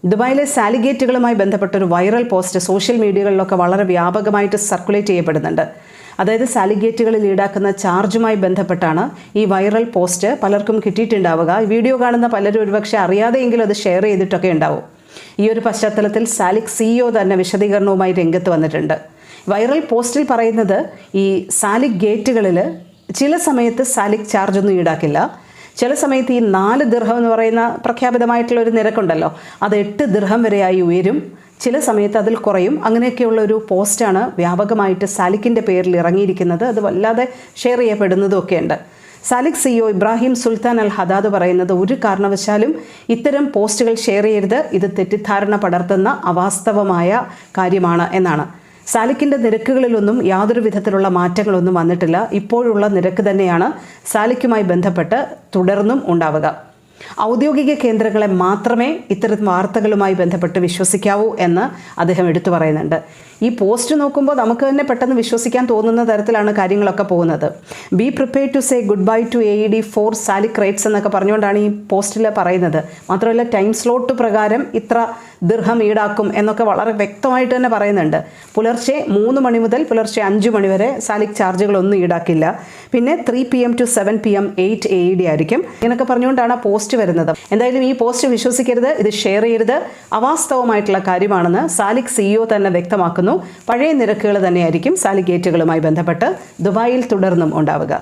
ദുബായിലെ സാലിഗേറ്റുകളുമായി ബന്ധപ്പെട്ടൊരു viral post social മീഡിയകളിലൊക്കെ വളരെ വ്യാപകമായിട്ട് സർക്കുലേറ്റ് ചെയ്യപ്പെടുന്നുണ്ട്. അതായത് സാലിഗേറ്റുകളിൽ ഈടാക്കുന്ന ചാർജുമായി ബന്ധപ്പെട്ടാണ് ഈ വൈറൽ പോസ്റ്റ് പലർക്കും കിട്ടിയിട്ടുണ്ടാവുക. ഈ വീഡിയോ കാണുന്ന പലരും ഒരുപക്ഷെ അറിയാതെയെങ്കിലും അത് ഷെയർ ചെയ്തിട്ടൊക്കെ ഉണ്ടാവും. ഈ ഒരു പശ്ചാത്തലത്തിൽ സാലിക് CEO തന്നെ വിശദീകരണവുമായി രംഗത്ത് വന്നിട്ടുണ്ട്. വൈറൽ പോസ്റ്റിൽ പറയുന്നത് ഈ സാലിക് ഗേറ്റുകളിൽ ചില സമയത്ത് സാലിക് ചാർജൊന്നും ഈടാക്കില്ല. ചില സമയത്ത് ഈ 4 ദിർഹം എന്ന് പറയുന്ന പ്രഖ്യാപിതമായിട്ടുള്ളൊരു നിരക്കുണ്ടല്ലോ, അത് 8 ദിർഹം വരെയായി ഉയരും. ചില സമയത്ത് അതിൽ കുറയും. അങ്ങനെയൊക്കെയുള്ള ഒരു പോസ്റ്റാണ് വ്യാപകമായിട്ട് സാലിക്കിൻ്റെ പേരിൽ ഇറങ്ങിയിരിക്കുന്നത്. അത് വല്ലാതെ ഷെയർ ചെയ്യപ്പെടുന്നതുമൊക്കെ ഉണ്ട്. സാലിക് CEO ഇബ്രാഹിം സുൽത്താൻ അൽ ഹദാദ് പറയുന്നത് ഒരു കാരണവശാലും ഇത്തരം പോസ്റ്റുകൾ ഷെയർ ചെയ്യരുത്, ഇത് തെറ്റിദ്ധാരണ പടർത്തുന്ന അവാസ്തവമായ കാര്യമാണ് എന്നാണ്. സാലിക്കിൻ്റെ നിരക്കുകളിലൊന്നും യാതൊരു വിധത്തിലുള്ള മാറ്റങ്ങളൊന്നും വന്നിട്ടില്ല. ഇപ്പോഴുള്ള നിരക്ക് തന്നെയാണ് സാലിക്കുമായി ബന്ധപ്പെട്ട് തുടർന്നും ഉണ്ടാവുക. ഔദ്യോഗിക കേന്ദ്രങ്ങളെ മാത്രമേ ഇത്തരം വാർത്തകളുമായി ബന്ധപ്പെട്ട് വിശ്വസിക്കാവൂ എന്ന് അദ്ദേഹം എടുത്തു പറയുന്നുണ്ട്. ഈ പോസ്റ്റ് നോക്കുമ്പോൾ നമുക്ക് തന്നെ പെട്ടെന്ന് വിശ്വസിക്കാൻ തോന്നുന്ന തരത്തിലാണ് കാര്യങ്ങളൊക്കെ പോകുന്നത്. Be prepared to say good bye to AED four Salik rates എന്നൊക്കെ പറഞ്ഞുകൊണ്ടാണ് ഈ പോസ്റ്റിൽ പറയുന്നത്. മാത്രമല്ല ടൈം സ്ലോട്ട് പ്രകാരം ഇത്ര ദിർഹം ഈടാക്കും എന്നൊക്കെ വളരെ വ്യക്തമായിട്ട് തന്നെ പറയുന്നുണ്ട്. പുലർച്ചെ 3 മണി മുതൽ പുലർച്ചെ 5 മണി വരെ സാലിക് ചാർജുകളൊന്നും ഈടാക്കില്ല. പിന്നെ 3 PM to 7 PM 8 AED ആയിരിക്കും. ഇങ്ങനെയൊക്കെ പറഞ്ഞുകൊണ്ടാണ് ആ പോസ്റ്റ് വരുന്നത്. എന്തായാലും ഈ പോസ്റ്റ് വിശ്വസിക്കരുത്, ഇത് ഷെയർ ചെയ്യരുത്, അവാസ്തവമായിട്ടുള്ള കാര്യമാണെന്ന് സാലിക് CEO തന്നെ വ്യക്തമാക്കുന്നു. പഴയ നിരക്കുകൾ തന്നെയായിരിക്കും സാലിക് ഗേറ്റുകളുമായി ബന്ധപ്പെട്ട് ദുബായിൽ തുടർന്നും ഉണ്ടാവുക.